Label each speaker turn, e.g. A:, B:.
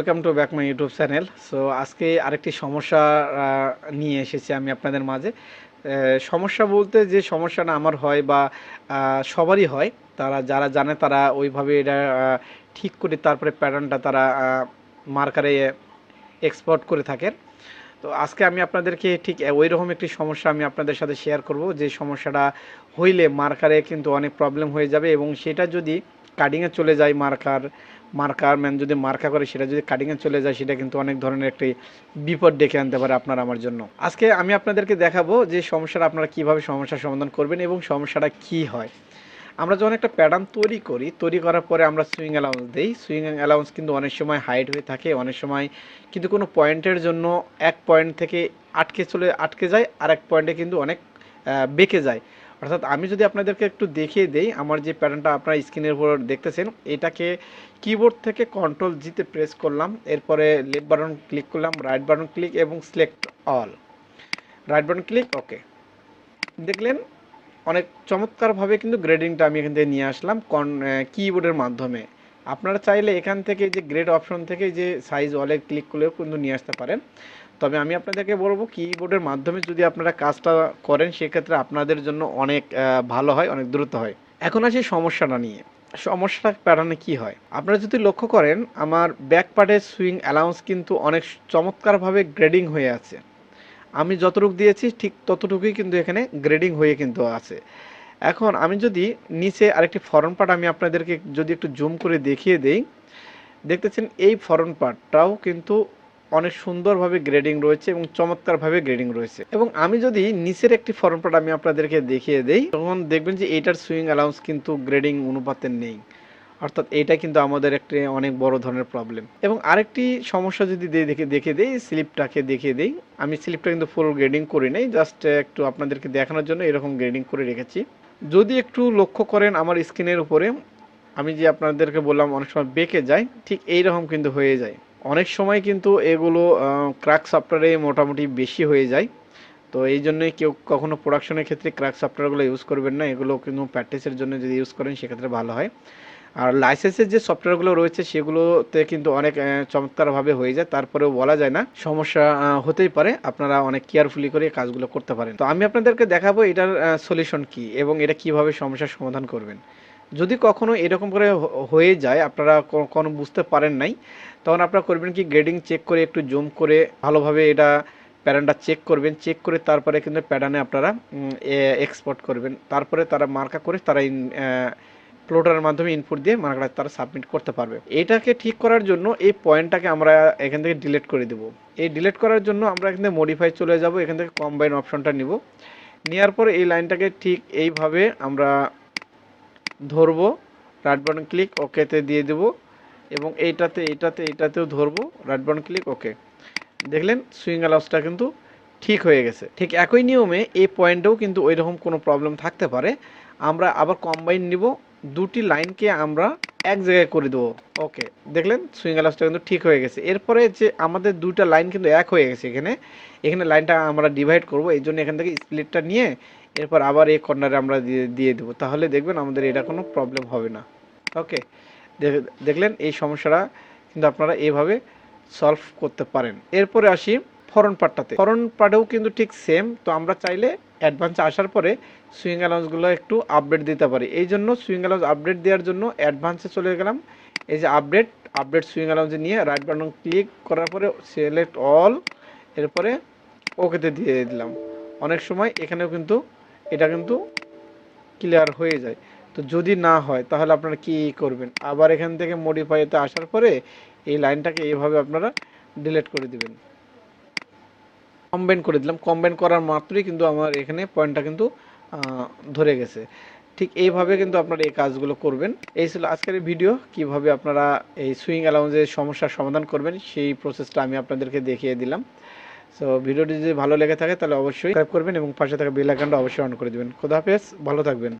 A: Welcome to back my YouTube channel. So আজকে আরেকটি সমস্যা নিয়ে এসেছি আমি আপনাদের মাঝে। সমস্যা বলতে যে সমস্যাটা আমার হয় বা সবারই হয়, যারা জানে তারা ওইভাবে এটা ঠিক করে তারপরে প্যাটার্নটা তারা মার্কারে এক্সপোর্ট করে থাকেন। তো আজকে আমি আপনাদেরকে ঠিক ওই রকম একটি সমস্যা আমি আপনাদের সাথে শেয়ার করব, যে সমস্যাটা হইলে মার্কারে কিন্তু অনেক প্রবলেম হয়ে যাবে, এবং সেটা যদি কাটিংয়ে চলে যায়, মার্কার ম্যান যদি মার্কা করে সেটা যদি কাটিংয়ে চলে যায়, সেটা কিন্তু অনেক ধরনের একটি বিপদ ডেকে আনতে পারে আপনার আমার জন্য। আজকে আমি আপনাদেরকে দেখাবো যে সমস্যাটা আপনারা কীভাবে সমস্যার সমাধান করবেন এবং সমস্যাটা কী হয়। আমরা যখন একটা প্যাটার্ন তৈরি করার পরে আমরা সুইং অ্যালাউন্স দিই। সুইং অ্যালাউন্স কিন্তু অনেক সময় হাইট হয়ে থাকে, অনেক সময় কিন্তু কোনো পয়েন্টের জন্য এক পয়েন্ট থেকে আটকে যায়, আর এক পয়েন্টে কিন্তু অনেক বেঁকে যায়। অর্থাৎ আমি যদি আপনাদেরকে একটু দেখিয়ে দেই, আমার যে প্যাটার্নটা আপনারা স্ক্রিনের উপর দেখতেছেন, এটাকে কিবোর্ড থেকে কন্ট্রোল জিতে প্রেস করলাম, এরপরে লেফট বাটন ক্লিক করলাম, রাইট বাটন ক্লিক এবং select all, right button click, okay. দেখলেন অনেক চমৎকারভাবে কিন্তু গ্রেডিংটা আমি এখান থেকে নিয়ে আসলাম কিবোর্ডের মাধ্যমে। আপনারা চাইলে এখান থেকে যে গ্রেড অপশন থেকে যে সাইজ ওয়ালে ক্লিক করলেও কিন্তু নিয়ে আসতে পারেন। তবে আমি আপনাদেরকে বলবো কিবোর্ডের মাধ্যমে যদি আপনারা কাজটা করেন, সেক্ষেত্রে আপনাদের জন্য অনেক ভালো হয়, অনেক দ্রুত হয়। এখন আসি সমস্যাটা নিয়ে। সমস্যাটা প্যাটার্নে কি হয়, আপনারা যদি লক্ষ্য করেন আমার ব্যাক পার্টের সুইং অ্যালাউন্স কিন্তু অনেক চমৎকারভাবে গ্রেডিং হয়ে আছে। আমি যতটুকু দিয়েছি ঠিক ততটুকুই কিন্তু এখানে গ্রেডিং হয়ে কিন্তু আছে। এখন আমি যদি নিচে আরেকটি ফরন পার্ট আমি আপনাদেরকে যদি একটু জুম করে দেখিয়ে দেই, দেখতেছেন এই ফরন পার্টটাও কিন্তু অনেক সুন্দরভাবে গ্রেডিং রয়েছে এবং চমৎকারভাবে গ্রেডিং রয়েছে। এবং আমি যদি নিচের একটি ফরন পার্ট আমি আপনাদেরকে দেখিয়ে দেই, তখন দেখবেন যে এইটার সুইং অ্যালাউন্স কিন্তু গ্রেডিং অনুপাতে নেই। অর্থাৎ এইটা কিন্তু আমাদের একটি অনেক বড় ধরনের প্রবলেম। এবং আরেকটি সমস্যা যদি দেখে দেই, স্লিপটাকে দেখিয়ে দেই। আমি স্লিপটা কিন্তু ফুল গ্রেডিং করি নাই, জাস্ট একটু আপনাদেরকে দেখানোর জন্য এরকম গ্রেডিং করে রেখেছি। যদি একটু লক্ষ্য করেন আমার স্ক্রিনের উপরে, আমি যে আপনাদেরকে বললাম অনেক সময় বেঁকে যায়, ঠিক এই রকম কিন্তু হয়ে যায়। অনেক সময় কিন্তু এগুলো ক্র্যাক সফটওয়্যারে মোটামুটি বেশি হয়ে যায়। তো এই জন্যই কেউ কখনো প্রোডাকশনের ক্ষেত্রে ক্র্যাক সফটওয়্যারগুলো ইউজ করবেন না। এগুলো কিন্তু প্র্যাকটিসের জন্য যদি ইউজ করেন সেক্ষেত্রে ভালো হয়। আর লাইসেন্সের যে সফটওয়্যারগুলো রয়েছে সেগুলোতে কিন্তু অনেক চমৎকারভাবে হয়ে যায়, তারপরেও বলা যায় না, সমস্যা হতেই পারে। আপনারা অনেক কেয়ারফুলি করে কাজগুলো করতে পারেন। তো আমি আপনাদেরকে দেখাবো এটার সলিউশন কি এবং এটা কিভাবে সমস্যার সমাধান করবেন। যদি কখনো এরকম করে হয়ে যায়, আপনারা কোনো বুঝতে পারেন নাই, তখন আপনারা করবেন কি, গ্রেডিং চেক করে একটু জুম করে ভালোভাবে এটা প্যাটার্নটা চেক করবেন। চেক করে তারপরে কিন্তু প্যাটার্নে আপনারা এক্সপোর্ট করবেন। তারপরে তারা মার্কা করে তারা প্লটারের মাধ্যমে ইনপুট দিয়ে মার্কাটা তারা সাবমিট করতে পারবে। এটাকে ঠিক করার জন্য এই পয়েন্টটাকে আমরা এখান থেকে ডিলিট করে দেব। এই ডিলিট করার জন্য আমরা এখান থেকে মডিফাই চলে যাব, এখান থেকে কম্বাইন অপশনটা নিব। নেওয়ার পরে এই লাইনটাকে ঠিক এইভাবে আমরা ধরবো, রাইট বাটন ক্লিক ওকেতে দিয়ে দেব, এবং এইটাতেও ধরবো, রাইট বাটন ক্লিক ওকে। দেখলেন সুইং অ্যালাউন্সটা কিন্তু ঠিক হয়ে গেছে। ঠিক একই নিয়মে এই পয়েন্টেও কিন্তু ওই রকম কোনো প্রবলেম থাকতে পারে। আমরা আবার কম্বাইন নিব, দুটি লাইনকে আমরা এক জায়গায় করে দেবো, ওকে। দেখলেন সুইং অ্যালাউন্সটা কিন্তু ঠিক হয়ে গেছে। এরপরে যে আমাদের দুইটা লাইন কিন্তু এক হয়ে গেছে, এখানে লাইনটা আমরা ডিভাইড করব, এই জন্য এখান থেকে স্প্লিটটা নিয়ে এরপর আবার এই কর্নারে আমরা দিয়ে দেবো। তাহলে দেখবেন আমাদের এটা কোনো প্রবলেম হবে না, ওকে। দেখলেন এই সমস্যাটা কিন্তু আপনারা এইভাবে সলভ করতে পারেন। এরপরে আসি ফরন পার্টটাতে। ফরন পার্টেও কিন্তু ঠিক সেম। তো আমরা চাইলে অ্যাডভান্সে আসার পরে সুইং অ্যালাউন্সগুলো একটু আপডেট দিতে পারি। এই জন্য সুইং অ্যালাউন্স আপডেট দেওয়ার জন্য অ্যাডভান্সে চলে গেলাম, এই যে আপডেট সুইং অ্যালাউন্সে নিয়ে রাইট বাটন ক্লিক করার পরে সিলেক্ট অল, এরপরে ওকেতে দিয়ে দিলাম। অনেক সময় এখানেও কিন্তু এটা কিন্তু ক্লিয়ার হয়ে যায়। তো যদি না হয় তাহলে আপনারা কি করবেন, আবার এখান থেকে মডিফাইতে আসার পরে এই লাইনটাকে এইভাবে আপনারা ডিলিট করে দিবেন। কম্বাইন করে দিলাম, কম্বাইন করার মাত্রই কিন্তু আমার এখানে পয়েন্টটা কিন্তু ধরে গেছে। ঠিক এইভাবে কিন্তু আপনারা এই কাজগুলো করবেন। এই ছিল আজকের ভিডিও, কিভাবে আপনারা এই সুইং অ্যালাউন্সের সমস্যার সমাধান করবেন সেই প্রসেসটা আমি আপনাদেরকে দেখিয়ে দিলাম। সো ভিডিওটি যদি ভালো লেগে থাকে তাহলে অবশ্যই সাবস্ক্রাইব করবেন এবং পাশে থাকা বেল আইকনটা অবশ্যই অন করে দেবেন। খোদা হাফেজ, ভালো থাকবেন।